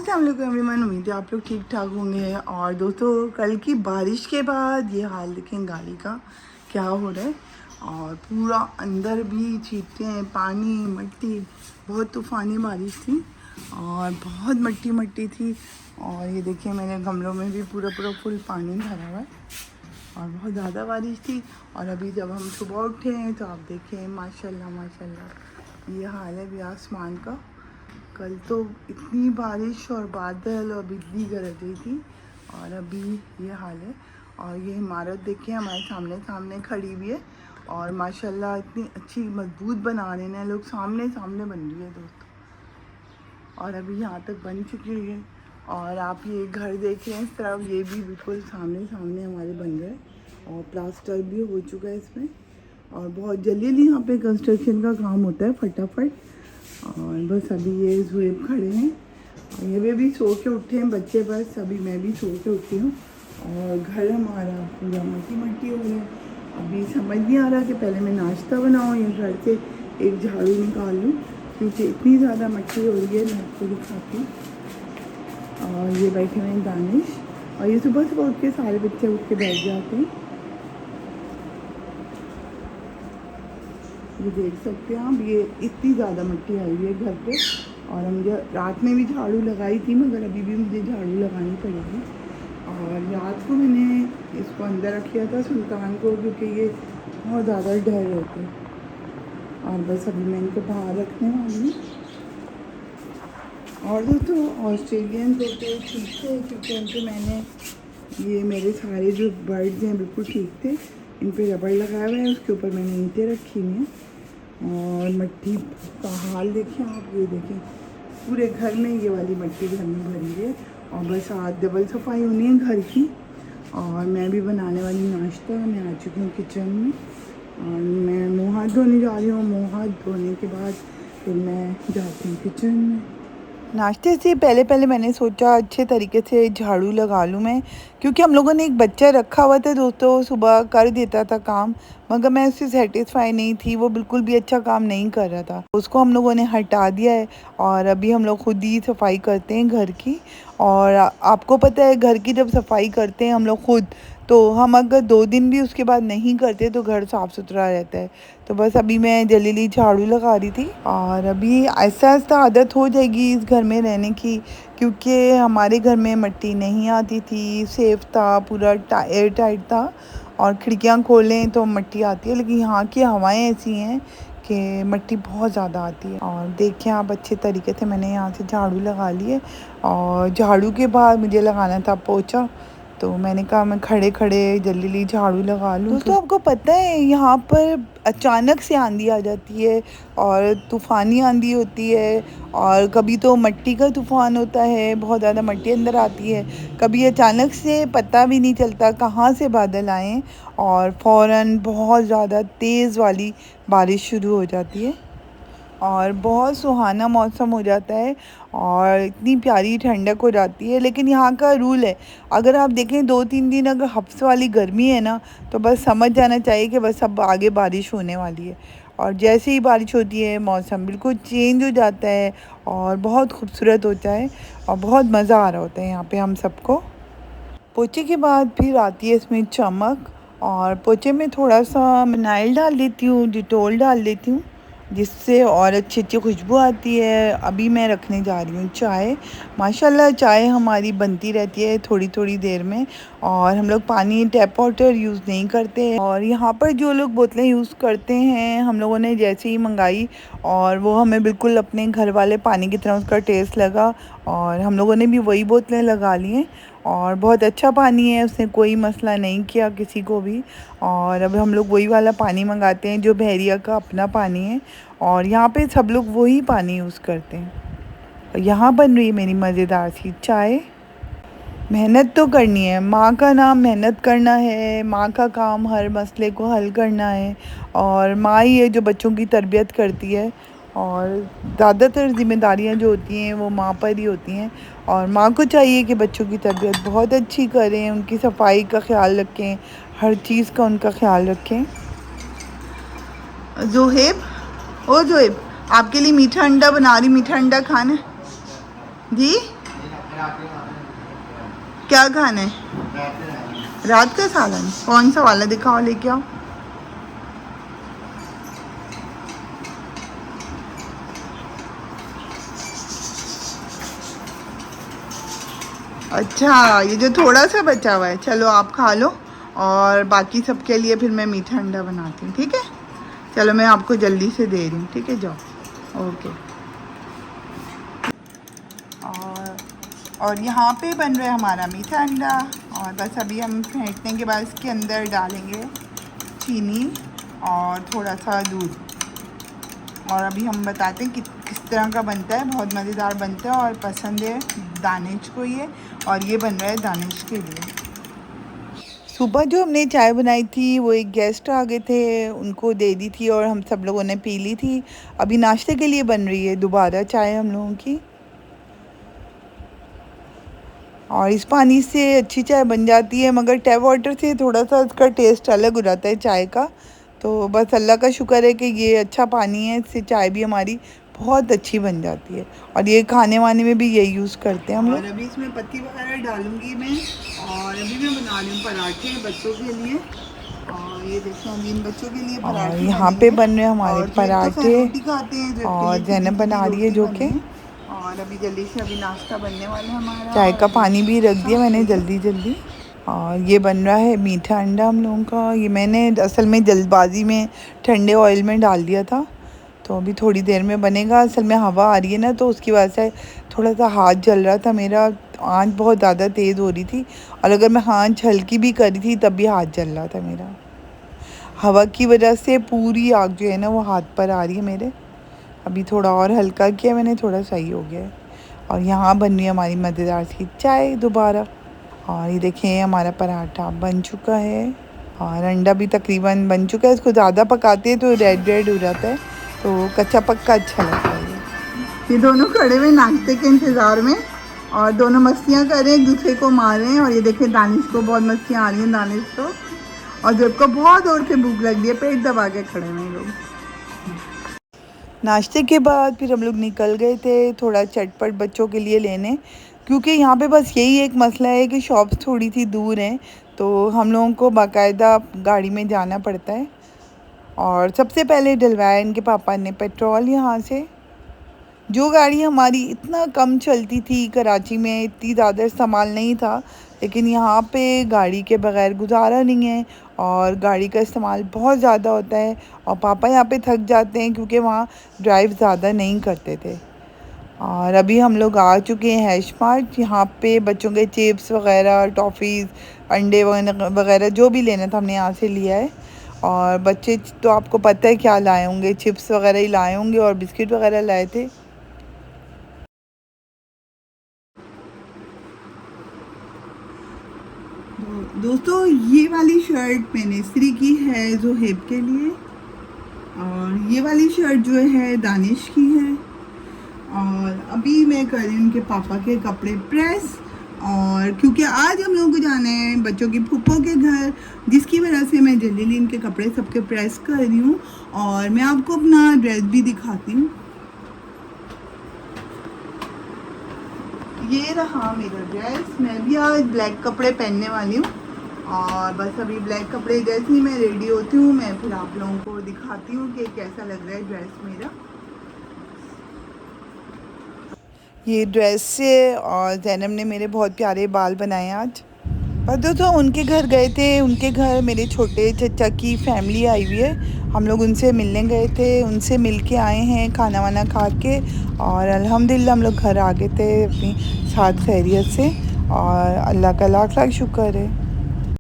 अस्सलाम वालेकुम एवरीवन, उम्मीद है आप लोग ठीक ठाक होंगे। और दोस्तों, कल की बारिश के बाद ये हाल देखें गाड़ी का क्या हो रहा है। और पूरा अंदर भी छींटे हैं, पानी मट्टी, बहुत तूफ़ानी बारिश थी और बहुत मट्टी मट्टी थी। और ये देखिए मेरे गमलों में भी पूरा पूरा फुल पानी भरा हुआ है और बहुत ज़्यादा बारिश थी। और अभी जब हम सुबह उठे हैं तो आप देखें माशाल्लाह माशाल्लाह ये हाल है भी आसमान का। कल तो इतनी बारिश और बादल और बिजली गरज रही थी और अभी ये हाल है। और ये इमारत देखिए हमारे सामने सामने खड़ी हुई है और माशाल्लाह इतनी अच्छी मजबूत बना रहे हैं लोग, सामने सामने बन रही है दोस्तों। और अभी यहाँ तक बन चुकी है और आप ये घर देख रहे हैं इस तरफ, ये भी बिल्कुल सामने सामने हमारे बन रहे हैं और प्लास्टर भी हो चुका है इसमें। और बहुत जल्दी यहाँ पे कंस्ट्रक्शन का काम होता है फटाफट। और बस अभी ये जुएब खड़े हैं और ये भी सो के उठे हैं बच्चे, बस अभी मैं भी सो के उठी हूँ। और घर हमारा पूरा मट्टी मट्टी हो गया। अभी समझ नहीं आ रहा कि पहले मैं नाश्ता बनाऊँ या घर से एक झाड़ू निकाल लूँ, क्योंकि इतनी ज़्यादा मट्टी हो रही है। मैं आपको दिखाती हूँ। और ये बैठे हुए हैं दानिश और ये सुबह सुबह उठ के सारे बच्चे उठ के बैठ जाते हैं। ये देख सकते हैं आप, ये इतनी ज़्यादा मिट्टी आई हुई है घर पे। और हम जो रात में भी झाड़ू लगाई थी, मगर अभी भी मुझे झाड़ू लगानी पड़ेगी। और रात को मैंने इसको अंदर रखा था सुल्तान को, क्योंकि ये बहुत ज़्यादा डर होते हैं। और बस अभी मैं इनको बाहर रखने वाली हूँ। और दोस्तों ऑस्ट्रेलियन तोते ठीक थे, क्योंकि उनके मैंने ये मेरे सारे जो बर्ड्स हैं बिल्कुल ठीक थे। इन पे रबड़ लगाया हुआ है, उसके ऊपर मैंने ईंटें रखी हुई हैं। और मिट्टी का हाल देखें आप, ये देखें पूरे घर में ये वाली मिट्टी घर में भरी है। और बस आज डबल सफाई होनी है घर की। और मैं भी बनाने वाली नाश्ता, मैं आ चुकी हूँ किचन में और मैं मुँह हाथ धोने जा रही हूँ। मुँह हाथ धोने के बाद फिर मैं जाती हूँ किचन में। नाश्ते से पहले पहले मैंने सोचा अच्छे तरीके से झाड़ू लगा लूँ मैं, क्योंकि हम लोगों ने एक बच्चा रखा हुआ था दोस्तों, सुबह कर देता था काम, मगर मैं उससे सेटिस्फाई नहीं थी। वो बिल्कुल भी अच्छा काम नहीं कर रहा था, उसको हम लोगों ने हटा दिया है और अभी हम लोग खुद ही सफाई करते हैं घर की। और आपको पता है घर की जब सफाई करते हैं हम लोग खुद, तो हम अगर 2 दिन भी उसके बाद नहीं करते तो घर साफ़ सुथरा रहता है। तो बस अभी मैं जल्दी झाड़ू लगा रही थी और अभी आहिस्ता आहिस्ता आदत हो जाएगी इस घर में रहने की, क्योंकि हमारे घर में मिट्टी नहीं आती थी, सेफ था, पूरा एयर टाइट था और खिड़कियां खोलें तो मिट्टी आती है। लेकिन यहाँ की हवाएं ऐसी हैं कि मिट्टी बहुत ज़्यादा आती है। और देखें आप, अच्छे तरीके से मैंने यहाँ से झाड़ू लगा ली है। और झाड़ू के बाद मुझे लगाना था पोछा, तो मैंने कहा मैं खड़े खड़े जल्दी झाड़ू लगा लूँ। दोस्तों आपको पता है यहाँ पर अचानक से आंधी आ जाती है और तूफ़ानी आंधी होती है। और कभी तो मिट्टी का तूफ़ान होता है, बहुत ज़्यादा मिट्टी अंदर आती है। कभी अचानक से पता भी नहीं चलता कहाँ से बादल आए और फ़ौरन बहुत ज़्यादा तेज़ वाली बारिश शुरू हो जाती है और बहुत सुहाना मौसम हो जाता है और इतनी प्यारी ठंडक हो जाती है। लेकिन यहाँ का रूल है, अगर आप देखें 2-3 दिन अगर हफ्स वाली गर्मी है ना, तो बस समझ जाना चाहिए कि बस अब आगे बारिश होने वाली है। और जैसे ही बारिश होती है मौसम बिल्कुल चेंज हो जाता है और बहुत खूबसूरत होता है और बहुत मज़ा आ रहा होता है यहाँ पे हम सबको। पोछे के बाद फिर आती है इसमें चमक, और पोछे में थोड़ा सा फिनाइल डाल देती हूँ, डिटोल डाल देती हूँ, जिससे और अच्छी अच्छी खुशबू आती है। अभी मैं रखने जा रही हूँ चाय। माशाल्लाह चाय हमारी बनती रहती है थोड़ी थोड़ी देर में और हम लोग पानी टैप वाटर यूज़ नहीं करते हैं। और यहाँ पर जो लोग बोतलें यूज़ करते हैं, हम लोगों ने जैसे ही मंगाई और वो हमें बिल्कुल अपने घर वाले पानी की तरह उसका टेस्ट लगा और हम लोगों ने भी वही बोतलें लगा ली हैं और बहुत अच्छा पानी है, उसने कोई मसला नहीं किया किसी को भी। और अब हम लोग वही वाला पानी मंगाते हैं जो बहरिया का अपना पानी है और यहाँ पे सब लोग वही पानी यूज़ करते हैं। यहाँ बन रही है मेरी मज़ेदार सी चाय। मेहनत तो करनी है, माँ का नाम मेहनत करना है, माँ का काम हर मसले को हल करना है और माँ ही है जो बच्चों की तरबियत करती है। और ज़्यादातर ज़िम्मेदारियाँ जो होती हैं वो माँ पर ही होती हैं और माँ को चाहिए कि बच्चों की तरबियत बहुत अच्छी करें, उनकी सफाई का ख्याल रखें, हर चीज़ का उनका ख्याल रखें। जोहेब, ओ जोहेब, आपके लिए मीठा अंडा बना रही, मीठा अंडा खाना जी। क्या खाना है? रात का सालन कौन सा वाला दिखाओ, लेके आओ। अच्छा, ये जो थोड़ा सा बचा हुआ है, चलो आप खा लो, और बाकी सबके लिए फिर मैं मीठा अंडा बनाती हूँ, ठीक है? चलो मैं आपको जल्दी से दे रही हूँ, ठीक है, जाओ। ओके। और यहाँ पे बन रहा है हमारा मीठा अंडा, और बस अभी हम फेंटने के बाद इसके अंदर डालेंगे चीनी और थोड़ा सा दूध, और अभी हम बताते हैं कि किस तरह का बनता है। बहुत मज़ेदार बनता है और पसंद है दानिश को ये, और ये बन रहा है दानिश के लिए। सुबह जो हमने चाय बनाई थी वो एक गेस्ट आ गए थे, उनको दे दी थी और हम सब लोगों ने पी ली थी। अभी नाश्ते के लिए बन रही है दोबारा चाय हम लोगों की, और इस पानी से अच्छी चाय बन जाती है, मगर टैप वाटर से थोड़ा सा इसका टेस्ट अलग हो जाता है चाय का। तो बस अल्लाह का शुक्र है कि ये अच्छा पानी है, इससे चाय भी हमारी बहुत अच्छी बन जाती है, और ये खाने वाने में भी यही यूज़ करते हैं हम लोग। और अभी इसमें पत्ती वगैरह डालूंगी मैं, और अभी मैं बना रही हूँ पराठे बच्चों के लिए, और ये देखो अभी इन बच्चों के लिए पराठे यहाँ पे बन रहे हैं हमारे पराठे, और जैनब बना रही है जो कि, और अभी जल्दी से अभी नाश्ता बनने वाला है हमारा। चाय का पानी भी रख दिया मैंने जल्दी। और ये बन रहा है मीठा अंडा हम लोगों का। ये मैंने असल में जल्दबाजी में ठंडे ऑयल में डाल दिया था, तो अभी थोड़ी देर में बनेगा। असल में हवा आ रही है ना, तो उसकी वजह से थोड़ा सा हाथ जल रहा था मेरा, आंच बहुत ज़्यादा तेज़ हो रही थी, और अगर मैं आंच हल्की भी करी थी तब भी हाथ जल रहा था मेरा। हवा की वजह से पूरी आग जो है ना वो हाथ पर आ रही है मेरे। अभी थोड़ा और हल्का किया मैंने, थोड़ा सही हो गया है। और यहाँ बन रही है हमारी मज़ेदार सी चाय दोबारा। और ये देखें हमारा पराठा बन चुका है, और अंडा भी तकरीबन बन चुका है। इसको ज़्यादा पकाते हैं तो रेड हो जाता है, तो कच्चा पक्का अच्छा लगता है। ये दोनों खड़े हुए नाश्ते के इंतज़ार में, और दोनों मस्तियाँ कर रहे हैं, एक दूसरे को मार रहे हैं। और ये देखें दानिश को बहुत मस्तियाँ आ रही हैं, दानिश को, और जब को बहुत जोर से भूख लग रही है, पेट दबा के खड़े हुए लोग। नाश्ते के बाद फिर हम लोग निकल गए थे थोड़ा चटपट बच्चों के लिए लेने, क्योंकि यहाँ पे बस यही एक मसला है कि शॉप्स थोड़ी सी दूर हैं, तो हम लोगों को बाकायदा गाड़ी में जाना पड़ता है। और सबसे पहले डलवाया इनके पापा ने पेट्रोल यहाँ से। जो गाड़ी हमारी इतना कम चलती थी कराची में, इतनी ज़्यादा इस्तेमाल नहीं था, लेकिन यहाँ पे गाड़ी के बग़ैर गुजारा नहीं है, और गाड़ी का इस्तेमाल बहुत ज़्यादा होता है, और पापा यहाँ पे थक जाते हैं क्योंकि वहाँ ड्राइव ज़्यादा नहीं करते थे। और अभी हम लोग आ चुके हैं हैश मार्ट। यहाँ पे बच्चों के चिप्स वगैरह, टॉफ़ीज़, अंडे वगैरह जो भी लेना था हमने यहाँ से लिया है। और बच्चे तो आपको पता है क्या लाए होंगे, चिप्स वगैरह ही लाए होंगे और बिस्किट वगैरह लाए थे। दोस्तों ये वाली शर्ट मैंने इस्त्री की है ज़ोहेब के लिए, और ये वाली शर्ट जो है दानिश की है। और अभी मैं कर रही हूँ उनके पापा के कपड़े प्रेस, और क्योंकि आज हम लोगों को जाना है बच्चों की फूफो के घर, जिसकी वजह से मैं जल्दी इनके कपड़े सबके प्रेस कर रही हूँ। और मैं आपको अपना ड्रेस भी दिखाती हूँ। ये रहा मेरा ड्रेस। मैं भी आज ब्लैक कपड़े पहनने वाली हूँ, और बस अभी ब्लैक कपड़े जैसे ही मैं रेडी होती हूँ मैं फिर आप लोगों को दिखाती हूँ कि कैसा लग रहा है ड्रेस मेरा। ये ड्रेस से और जैनब ने मेरे बहुत प्यारे बाल बनाए आज। पर दोस्तों उनके घर गए थे, उनके घर मेरे छोटे चचा की फैमिली आई हुई है, हम लोग उनसे मिलने गए थे, उनसे मिल के आए हैं खाना वाना खा के, और अल्हम्दुलिल्लाह हम लोग घर आ गए थे अपनी साथ खैरियत से, और अल्लाह का लाख लाख शुक्र है।